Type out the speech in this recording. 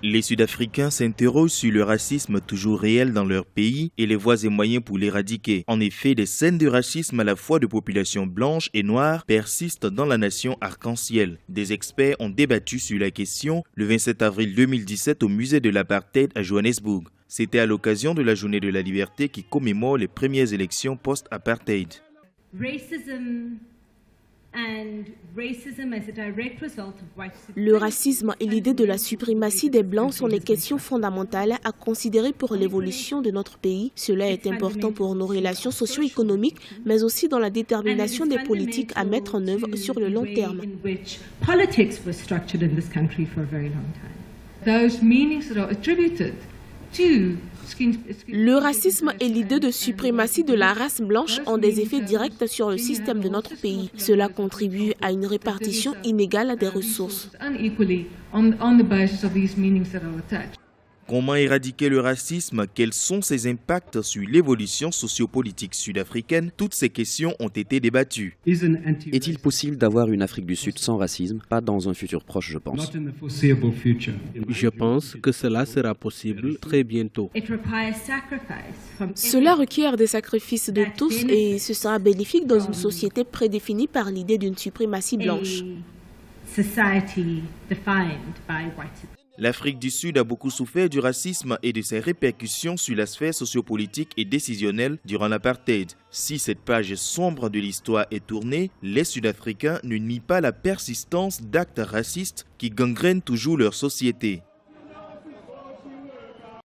Les Sud-Africains s'interrogent sur le racisme toujours réel dans leur pays et les voies et moyens pour l'éradiquer. En effet, des scènes de racisme à la fois de populations blanches et noires persistent dans la nation arc-en-ciel. Des experts ont débattu sur la question le 27 avril 2017 au musée de l'apartheid à Johannesburg. C'était à l'occasion de la Journée de la Liberté qui commémore les premières élections post-apartheid. Le racisme et l'idée de la suprématie des Blancs sont des questions fondamentales à considérer pour l'évolution de notre pays. Cela est important pour nos relations socio-économiques, mais aussi dans la détermination des politiques à mettre en œuvre sur le long terme. Le racisme et l'idée de suprématie de la race blanche ont des effets directs sur le système de notre pays. Cela contribue à une répartition inégale des ressources. Comment éradiquer le racisme? Quels sont ses impacts sur l'évolution sociopolitique sud-africaine? Toutes ces questions ont été débattues. Est-il possible d'avoir une Afrique du Sud sans racisme? Pas dans un futur proche, je pense. Je pense que cela sera possible très bientôt. Cela requiert des sacrifices de tous et ce sera bénéfique dans une société prédéfinie par l'idée d'une suprématie blanche. L'Afrique du Sud a beaucoup souffert du racisme et de ses répercussions sur la sphère sociopolitique et décisionnelle durant l'apartheid. Si cette page sombre de l'histoire est tournée, les Sud-Africains ne nient pas la persistance d'actes racistes qui gangrènent toujours leur société.